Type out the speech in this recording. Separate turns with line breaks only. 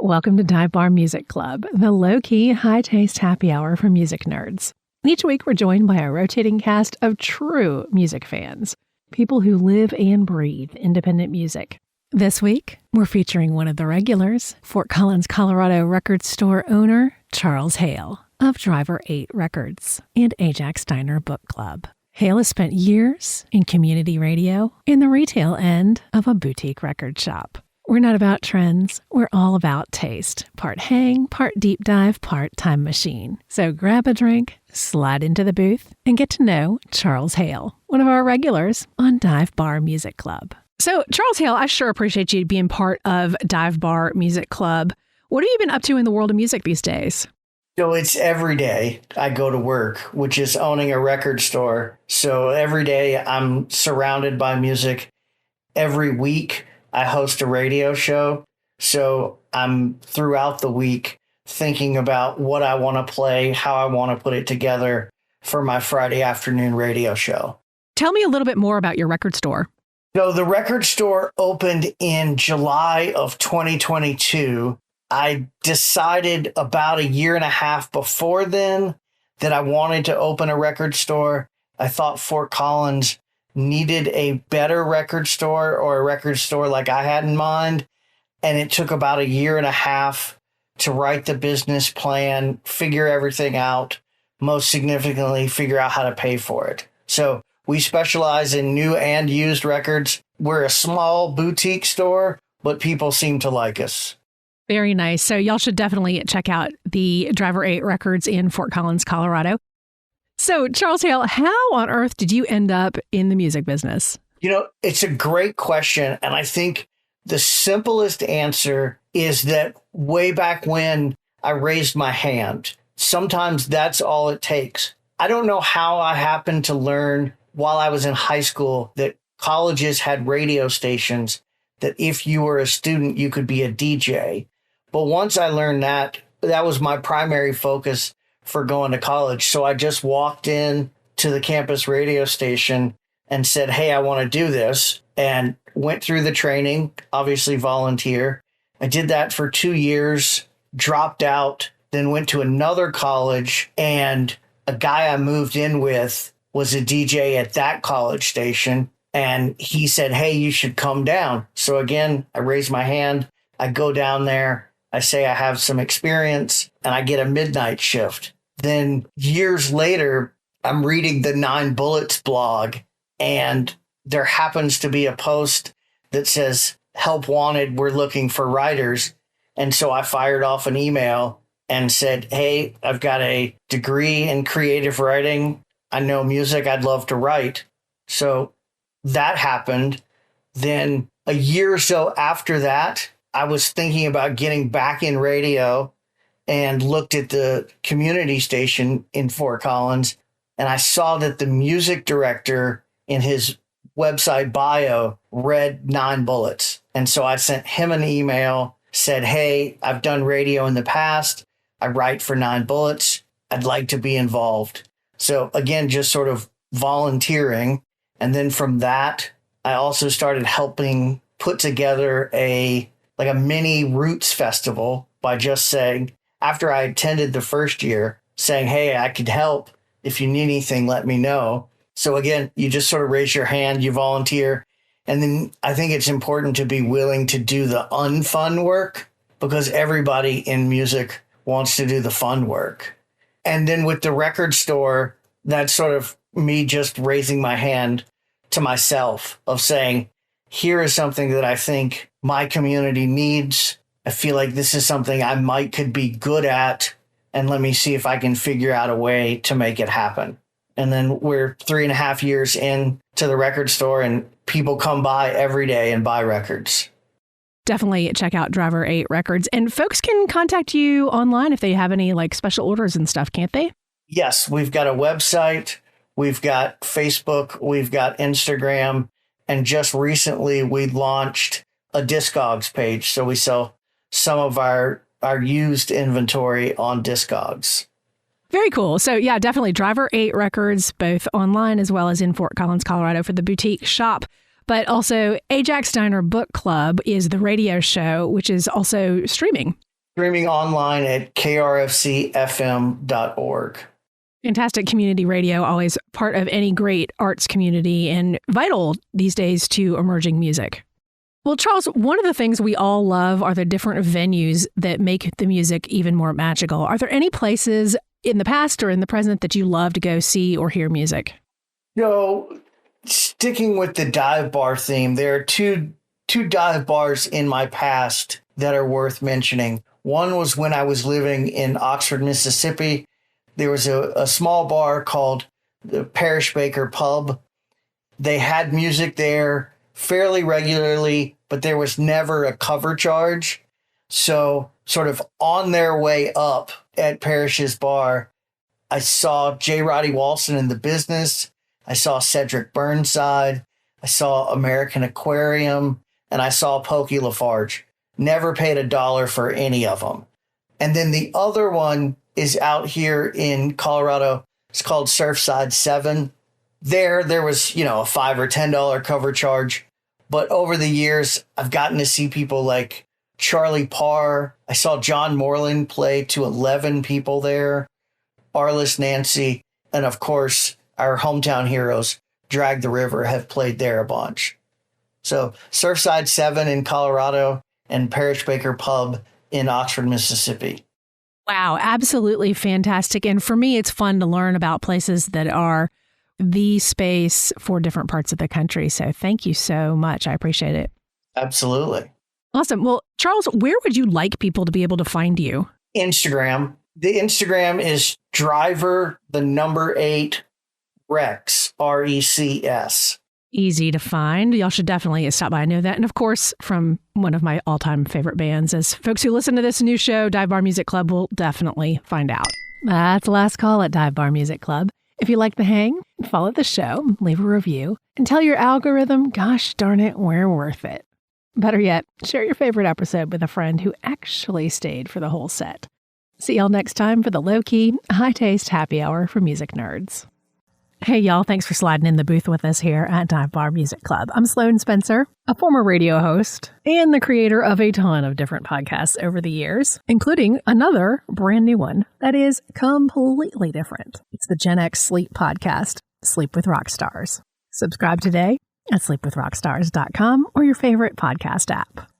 Welcome to Dive Bar Music Club, the low-key, high-taste happy hour for music nerds. Each week, we're joined by a rotating cast of true music fans, people who live and breathe independent music. This week, we're featuring one of the regulars, Fort Collins, Colorado record store owner Charles Hale of Driver 8 Records and Ajax Diner Book Club. Hale has spent years in community radio in the retail end of a boutique record shop. We're not about trends. We're all about taste. Part hang, part deep dive, part time machine. So grab a drink, slide into the booth, and get to know Charles Hale, one of our regulars on Dive Bar Music Club. So, Charles Hale, I sure appreciate you being part of Dive Bar Music Club. What have you been up to in the world of music these days?
So it's every day I go to work, which is owning a record store. So every day I'm surrounded by music. Every week I host a radio show. So I'm throughout the week thinking about what I want to play, how I want to put it together for my Friday afternoon radio show.
Tell me a little bit more about your record store.
So the record store opened in July of 2022. I decided about a year and a half before then that I wanted to open a record store. I thought Fort Collins needed a better record store or a record store like I had in mind. And it took about a year and a half to write the business plan, figure everything out, most significantly, figure out how to pay for it. So we specialize in new and used records. We're a small boutique store, but people seem to like us.
Very nice. So y'all should definitely check out the Driver 8 Records in Fort Collins, Colorado. So Charles Hale, how on earth did you end up in the music business?
You know, it's a great question. And I think the simplest answer is that way back when I raised my hand, sometimes that's all it takes. I don't know how I happened to learn while I was in high school that colleges had radio stations, that if you were a student, you could be a DJ. But once I learned that, that was my primary focus for going to college. So I just walked in to the campus radio station and said, hey, I want to do this, and went through the training, obviously volunteer. I did that for 2 years, dropped out, then went to another college, and a guy I moved in with was a DJ at that college station. And he said, hey, you should come down. So again, I raise my hand. I go down there. I say I have some experience, and I get a midnight shift. Then years later, I'm reading the 9 Bullets blog, and there happens to be a post that says, help wanted, we're looking for writers. And so I fired off an email and said, hey, I've got a degree in creative writing. I know music. I'd love to write. So that happened. Then a year or so after that, I was thinking about getting back in radio and looked at the community station in Fort Collins. And I saw that the music director in his website bio read 9 Bullets. And so I sent him an email, said, hey, I've done radio in the past. I write for 9 Bullets. I'd like to be involved. So again, just sort of volunteering. And then from that, I also started helping put together a mini Roots festival by just saying, after I attended the first year, saying, hey, I could help. If you need anything, let me know. So again, you just sort of raise your hand, you volunteer. And then I think it's important to be willing to do the unfun work, because everybody in music wants to do the fun work. And then with the record store, that's sort of me just raising my hand to myself of saying, here is something that I think my community needs. I feel like this is something I could be good at, and let me see if I can figure out a way to make it happen. And then we're 3.5 years in to the record store, and people come by every day and buy records.
Definitely check out Driver 8 Records. And folks can contact you online if they have any special orders and stuff, can't they?
Yes, we've got a website, we've got Facebook, we've got Instagram, and just recently we launched a Discogs page. So we sell some of our used inventory on Discogs.
Very cool. So yeah, definitely Driver 8 Records, both online as well as in Fort Collins, Colorado for the boutique shop. But also Ajax Diner Book Club is the radio show, which is also streaming.
Streaming online at krfcfm.org.
Fantastic community radio, always part of any great arts community and vital these days to emerging music. Well, Charles, one of the things we all love are the different venues that make the music even more magical. Are there any places in the past or in the present that you love to go see or hear music?
Sticking with the dive bar theme, there are two dive bars in my past that are worth mentioning. One was when I was living in Oxford, Mississippi. There was a small bar called the Parish Baker Pub. They had music there fairly regularly, but there was never a cover charge. So sort of on their way up at Parish's Bar, I saw J. Roddy Walson in The Business. I saw Cedric Burnside. I saw American Aquarium. And I saw Pokey Lafarge. Never paid $1 for any of them. And then the other one is out here in Colorado. It's called Surfside 7. There was, a $5 or $10 cover charge. But over the years, I've gotten to see people like Charlie Parr. I saw John Moreland play to 11 people there. Arliss Nancy. And of course, our hometown heroes, Drag the River, have played there a bunch. So Surfside 7 in Colorado and Parish Baker Pub in Oxford, Mississippi.
Wow, absolutely fantastic. And for me, it's fun to learn about places that are the space for different parts of the country. So thank you so much. I appreciate it.
Absolutely.
Awesome. Well, Charles, where would you like people to be able to find you?
Instagram. The Instagram is driver8 Rex, RECS.
Easy to find. Y'all should definitely stop by and know that. And of course, from one of my all-time favorite bands, as folks who listen to this new show, Dive Bar Music Club, will definitely find out. That's the last call at Dive Bar Music Club. If you like the hang, follow the show, leave a review, and tell your algorithm, gosh darn it, we're worth it. Better yet, share your favorite episode with a friend who actually stayed for the whole set. See y'all next time for the low-key, high-taste happy hour for music nerds. Hey, y'all. Thanks for sliding in the booth with us here at Dive Bar Music Club. I'm Sloane Spencer, a former radio host and the creator of a ton of different podcasts over the years, including another brand new one that is completely different. It's the Gen X Sleep Podcast, Sleep with Rockstars. Subscribe today at sleepwithrockstars.com or your favorite podcast app.